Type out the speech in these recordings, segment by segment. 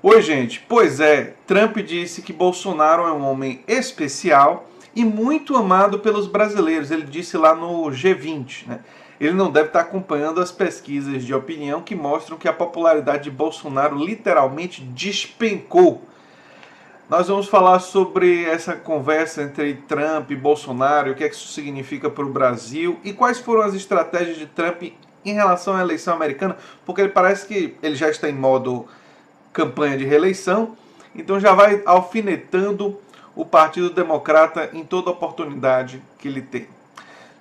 Oi, gente. Pois é, Trump disse que Bolsonaro é um homem especial e muito amado pelos brasileiros. Ele disse lá no G20, né? Ele não deve estar acompanhando as pesquisas de opinião que mostram que a popularidade de Bolsonaro literalmente despencou. Nós vamos falar sobre essa conversa entre Trump e Bolsonaro, o que é que isso significa para o Brasil e quais foram as estratégias de Trump em relação à eleição americana, porque ele parece que ele já está em modo campanha de reeleição, então já vai alfinetando o Partido Democrata em toda oportunidade que ele tem.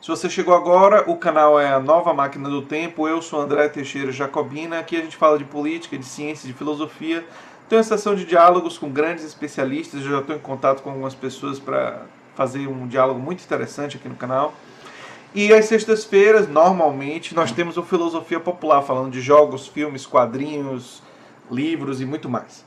Se você chegou agora, o canal é a Nova Máquina do Tempo, eu sou André Teixeira Jacobina, aqui a gente fala de política, de ciência, de filosofia, tem uma sessão de diálogos com grandes especialistas, eu já estou em contato com algumas pessoas para fazer um diálogo muito interessante aqui no canal. E às sextas-feiras, normalmente, nós temos o Filosofia Popular, falando de jogos, filmes, quadrinhos, livros e muito mais.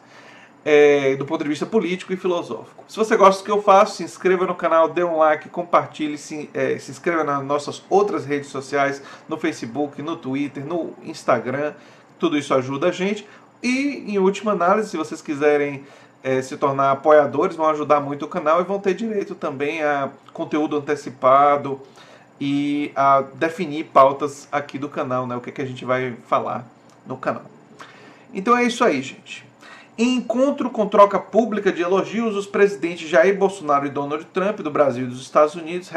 Do ponto de vista político e filosófico. Se você gosta do que eu faço, se inscreva no canal, dê um like, compartilhe, se inscreva nas nossas outras redes sociais, no Facebook, no Twitter, no Instagram, tudo isso ajuda a gente. E, em última análise, se vocês quiserem se tornar apoiadores, vão ajudar muito o canal e vão ter direito também a conteúdo antecipado e a definir pautas aqui do canal, né? O que a gente vai falar no canal. Então é isso aí, gente. Em encontro com troca pública de elogios, os presidentes Jair Bolsonaro e Donald Trump, do Brasil e dos Estados Unidos,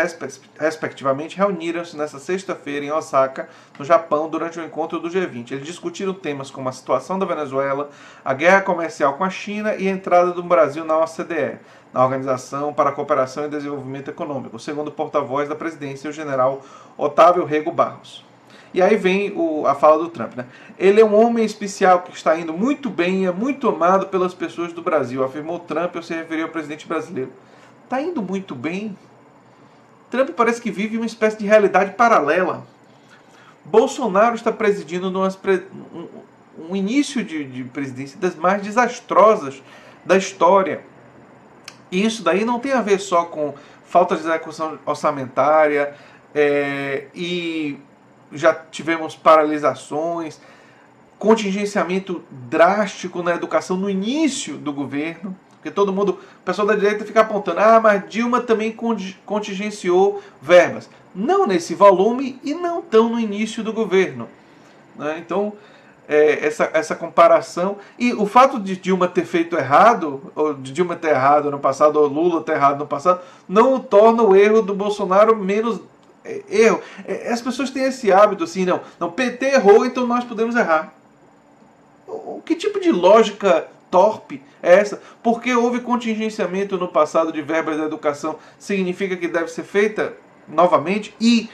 respectivamente, reuniram-se nesta sexta-feira em Osaka, no Japão, durante o encontro do G20. Eles discutiram temas como a situação da Venezuela, a guerra comercial com a China e a entrada do Brasil na OCDE, na Organização para a Cooperação e Desenvolvimento Econômico, segundo o porta-voz da presidência, o general Otávio Rego Barros. E aí vem a fala do Trump, né? Ele é um homem especial que está indo muito bem e é muito amado pelas pessoas do Brasil, afirmou Trump ao se referir ao presidente brasileiro. Está indo muito bem? Trump parece que vive uma espécie de realidade paralela. Bolsonaro está presidindo um início de presidência das mais desastrosas da história. E isso daí não tem a ver só com falta de execução orçamentária e já tivemos paralisações, contingenciamento drástico na educação no início do governo, porque o pessoal da direita fica apontando, mas Dilma também contingenciou verbas. Não nesse volume e não tão no início do governo. Né? Então, essa comparação, e o fato de Dilma ter feito errado, ou de Dilma ter errado no passado, ou Lula ter errado no passado, não torna o erro do Bolsonaro menos erro. As pessoas têm esse hábito assim, não, PT errou, então nós podemos errar. Que tipo de lógica torpe é essa? Porque houve contingenciamento no passado de verbas da educação, significa que deve ser feita novamente e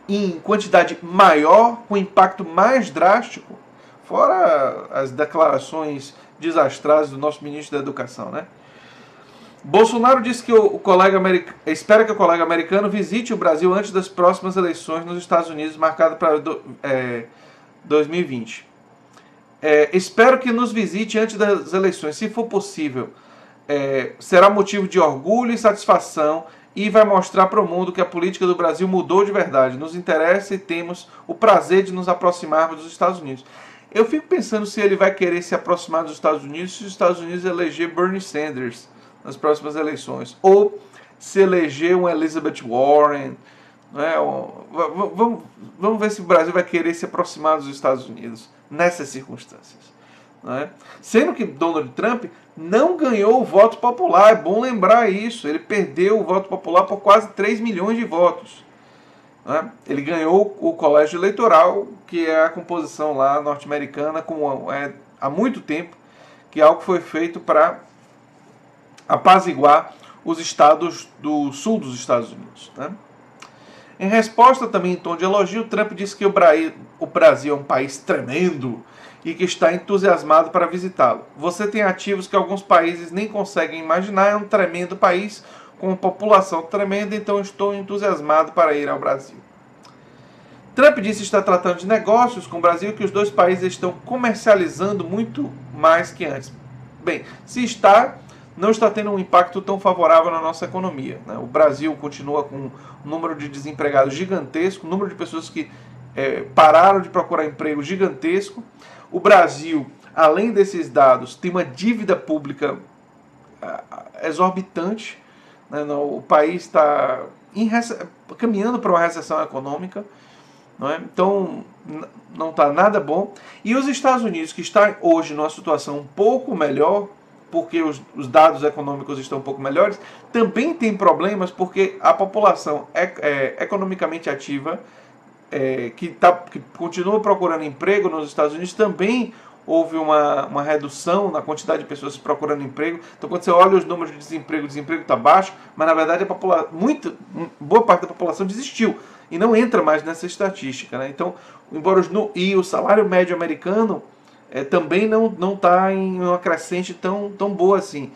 em quantidade maior, com impacto mais drástico, fora as declarações desastrosas do nosso ministro da Educação, né? Bolsonaro disse que espera que o colega americano visite o Brasil antes das próximas eleições nos Estados Unidos, marcado para 2020. Espero que nos visite antes das eleições, se for possível. Será motivo de orgulho e satisfação e vai mostrar para o mundo que a política do Brasil mudou de verdade. Nos interessa e temos o prazer de nos aproximarmos dos Estados Unidos. Eu fico pensando se ele vai querer se aproximar dos Estados Unidos se os Estados Unidos eleger Bernie Sanders nas próximas eleições, ou se eleger um Elizabeth Warren, né? Vamos ver se o Brasil vai querer se aproximar dos Estados Unidos nessas circunstâncias, né? Sendo que Donald Trump não ganhou o voto popular, é bom lembrar isso, ele perdeu o voto popular por quase 3 milhões de votos, né? Ele ganhou o colégio eleitoral, que é a composição lá norte-americana, há muito tempo, que é algo que foi feito para apaziguar os estados do sul dos Estados Unidos, né? Em resposta também em tom de elogio, Trump disse que o Brasil é um país tremendo e que está entusiasmado para visitá-lo. Você tem ativos que alguns países nem conseguem imaginar, é um tremendo país com uma população tremenda, então estou entusiasmado para ir ao Brasil. Trump disse estar tratando de negócios com o Brasil, que os dois países estão comercializando muito mais que antes. Bem, se não está tendo um impacto tão favorável na nossa economia, né? O Brasil continua com um número de desempregados gigantesco, um número de pessoas que pararam de procurar emprego gigantesco. O Brasil além desses dados, tem uma dívida pública exorbitante, né? O país está caminhando para uma recessão econômica, não é? Então não está nada bom. E os Estados Unidos, que está hoje numa situação um pouco melhor, porque os dados econômicos estão um pouco melhores, também tem problemas porque a população economicamente ativa, que continua procurando emprego nos Estados Unidos, também houve uma redução na quantidade de pessoas procurando emprego. Então, quando você olha os números de desemprego, o desemprego está baixo, mas na verdade boa parte da população desistiu e não entra mais nessa estatística, né? Então, embora o salário médio americano também não está em uma crescente tão boa assim.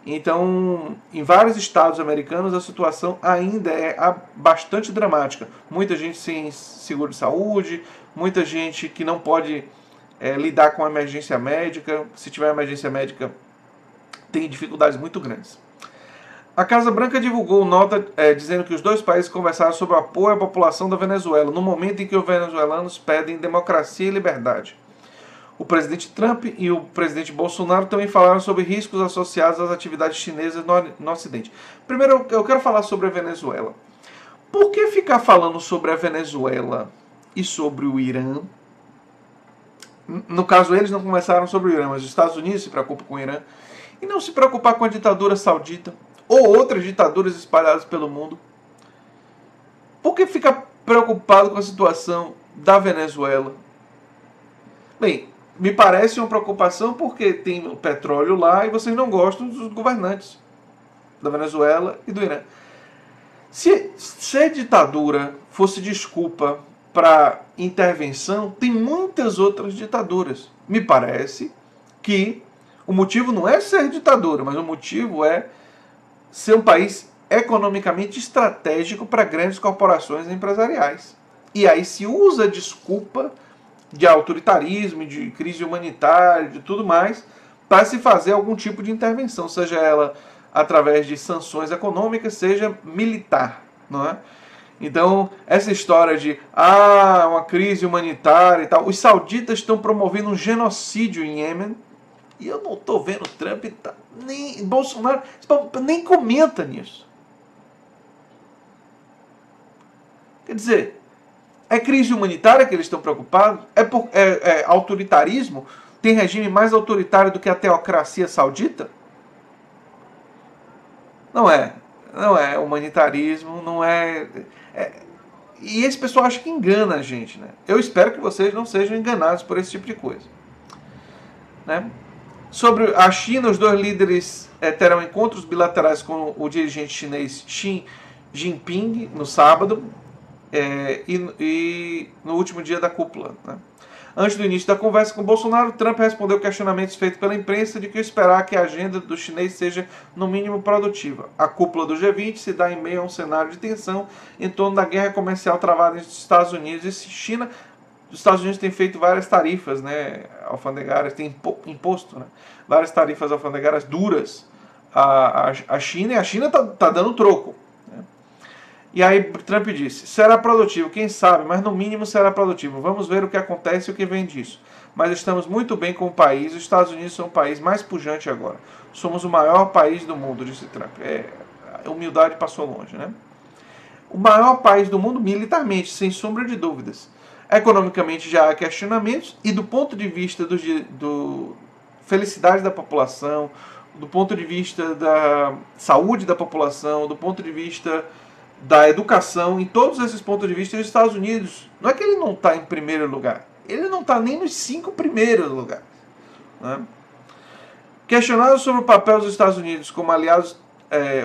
Então, em vários estados americanos, a situação ainda é bastante dramática. Muita gente sem seguro de saúde, muita gente que não pode lidar com a emergência médica. Se tiver emergência médica, tem dificuldades muito grandes. A Casa Branca divulgou nota dizendo que os dois países conversaram sobre o apoio à população da Venezuela, no momento em que os venezuelanos pedem democracia e liberdade. O presidente Trump e o presidente Bolsonaro também falaram sobre riscos associados às atividades chinesas no Ocidente. Primeiro, eu quero falar sobre a Venezuela. Por que ficar falando sobre a Venezuela e sobre o Irã? No caso, eles não conversaram sobre o Irã, mas os Estados Unidos se preocupam com o Irã. E não se preocupar com a ditadura saudita ou outras ditaduras espalhadas pelo mundo? Por que ficar preocupado com a situação da Venezuela? Bem, me parece uma preocupação porque tem o petróleo lá e vocês não gostam dos governantes da Venezuela e do Irã. Se a ditadura fosse desculpa para intervenção, tem muitas outras ditaduras. Me parece que o motivo não é ser ditadura, mas o motivo é ser um país economicamente estratégico para grandes corporações empresariais. E aí se usa a desculpa de autoritarismo, de crise humanitária, de tudo mais, para se fazer algum tipo de intervenção, seja ela através de sanções econômicas, seja militar, não é? Então, essa história de uma crise humanitária e tal, os sauditas estão promovendo um genocídio em Iêmen, e eu não estou vendo Trump, nem Bolsonaro, nem comenta nisso. Quer dizer, é crise humanitária que eles estão preocupados? É autoritarismo? Tem regime mais autoritário do que a teocracia saudita? Não é. Não é humanitarismo, não é... E esse pessoal acha que engana a gente, né? Eu espero que vocês não sejam enganados por esse tipo de coisa, né? Sobre a China, os dois líderes terão encontros bilaterais com o dirigente chinês Xi Jinping no sábado e no último dia da cúpula, né? Antes do início da conversa com Bolsonaro, Trump respondeu questionamentos feitos pela imprensa de que esperar que a agenda do chinês seja, no mínimo, produtiva. A cúpula do G20 se dá em meio a um cenário de tensão em torno da guerra comercial travada entre os Estados Unidos e China. Os Estados Unidos têm feito várias tarifas, né, alfandegárias, tem imposto, né, várias tarifas alfandegárias duras à China, e a China está dando troco. E aí Trump disse, será produtivo, quem sabe, mas no mínimo será produtivo. Vamos ver o que acontece e o que vem disso. Mas estamos muito bem com o país, os Estados Unidos são o país mais pujante agora. Somos o maior país do mundo, disse Trump. A humildade passou longe, né? O maior país do mundo militarmente, sem sombra de dúvidas. Economicamente já há questionamentos, e do ponto de vista do felicidade da população, do ponto de vista da saúde da população, do ponto de vista da educação, em todos esses pontos de vista, os Estados Unidos, não é que ele não está em primeiro lugar, ele não está nem nos 5 primeiros lugares, né? Questionado sobre o papel dos Estados Unidos como aliados,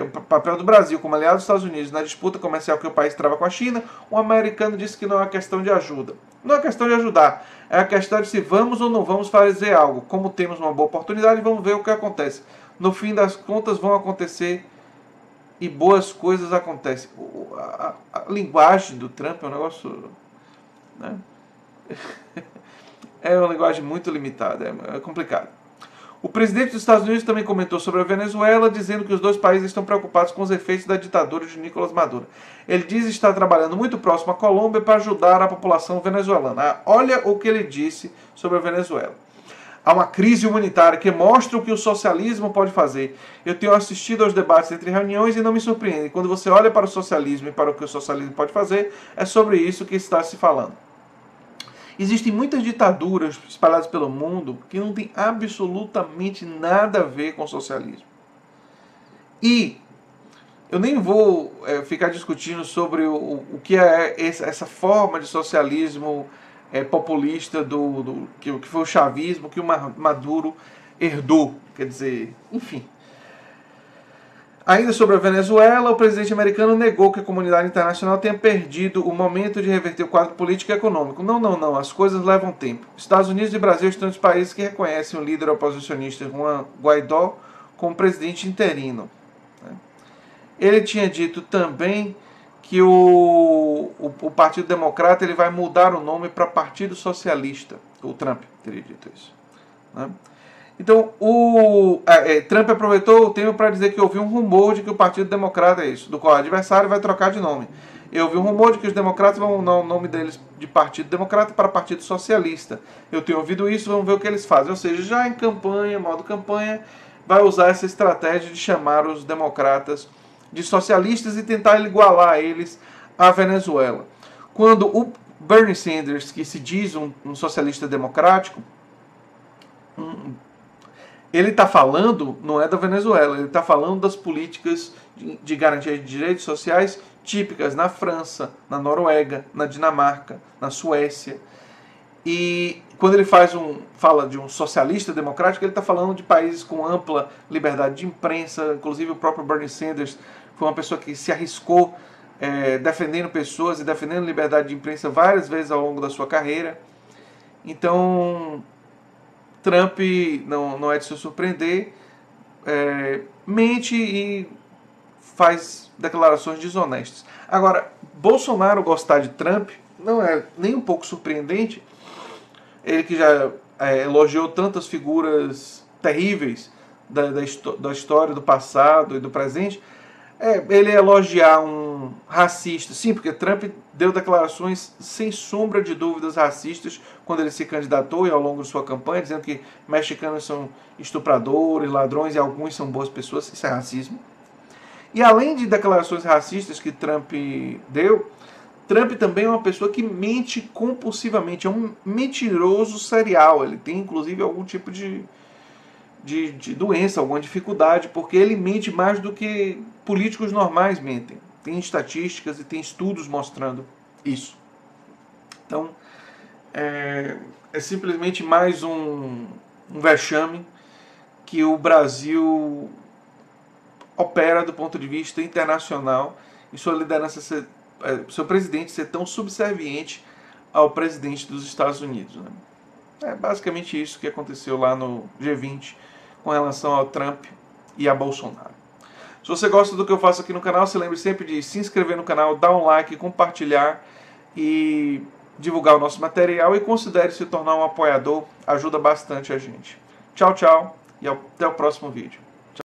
o papel do Brasil como aliado dos Estados Unidos na disputa comercial que o país trava com a China, um americano disse que não é questão de ajuda. Não é questão de ajudar, é a questão de se vamos ou não vamos fazer algo. Como temos uma boa oportunidade, vamos ver o que acontece. No fim das contas vão acontecer e boas coisas acontecem. A linguagem do Trump é um negócio, né? É uma linguagem muito limitada, é complicado. O presidente dos Estados Unidos também comentou sobre a Venezuela, dizendo que os dois países estão preocupados com os efeitos da ditadura de Nicolás Maduro. Ele diz estar trabalhando muito próximo à Colômbia para ajudar a população venezuelana. Olha o que ele disse sobre a Venezuela. há uma crise humanitária que mostra o que o socialismo pode fazer. Eu tenho assistido aos debates entre reuniões e não me surpreende. Quando você olha para o socialismo e para o que o socialismo pode fazer, é sobre isso que está se falando. Existem muitas ditaduras espalhadas pelo mundo que não têm absolutamente nada a ver com o socialismo. E eu nem vou ficar discutindo sobre o que é essa forma de socialismo populista que foi o chavismo, que o Maduro herdou. Quer dizer, enfim. Ainda sobre a Venezuela, o presidente americano negou que a comunidade internacional tenha perdido o momento de reverter o quadro político e econômico. Não. As coisas levam tempo. Estados Unidos e Brasil estão os países que reconhecem o líder oposicionista Juan Guaidó como presidente interino. Ele tinha dito também que o Partido Democrata ele vai mudar o nome para Partido Socialista. O Trump teria dito isso. Né? Então, Trump aproveitou o tempo para dizer que houve um rumor de que o Partido Democrata, do qual o adversário vai trocar de nome. Eu ouvi um rumor de que os democratas vão mudar o nome deles de Partido Democrata para Partido Socialista. Eu tenho ouvido isso, vamos ver o que eles fazem. Ou seja, já em campanha, modo campanha, vai usar essa estratégia de chamar os democratas de socialistas e tentar igualar eles à Venezuela. Quando o Bernie Sanders, que se diz um socialista democrático, ele está falando, não é da Venezuela, ele está falando das políticas de garantia de direitos sociais típicas na França, na Noruega, na Dinamarca, na Suécia. E quando ele fala de um socialista democrático, ele está falando de países com ampla liberdade de imprensa. Inclusive o próprio Bernie Sanders foi uma pessoa que se arriscou defendendo pessoas e defendendo liberdade de imprensa várias vezes ao longo da sua carreira. Então, Trump, não é de se surpreender, mente e faz declarações desonestas. Agora, Bolsonaro gostar de Trump não é nem um pouco surpreendente. Ele que já elogiou tantas figuras terríveis da história, do passado e do presente, ele elogiar um racista. Sim, porque Trump deu declarações sem sombra de dúvidas racistas quando ele se candidatou e ao longo de sua campanha, dizendo que mexicanos são estupradores, ladrões e alguns são boas pessoas. Isso é racismo. E além de declarações racistas que Trump deu, Trump também é uma pessoa que mente compulsivamente, é um mentiroso serial. Ele tem inclusive algum tipo de doença, alguma dificuldade, porque ele mente mais do que políticos normais mentem. Tem estatísticas e tem estudos mostrando isso. Então, é simplesmente mais um vexame que o Brasil opera do ponto de vista internacional e sua liderança seu presidente ser tão subserviente ao presidente dos Estados Unidos. Né? É basicamente isso que aconteceu lá no G20 com relação ao Trump e a Bolsonaro. Se você gosta do que eu faço aqui no canal, se lembre sempre de se inscrever no canal, dar um like, compartilhar e divulgar o nosso material e considere se tornar um apoiador, ajuda bastante a gente. Tchau, tchau e até o próximo vídeo.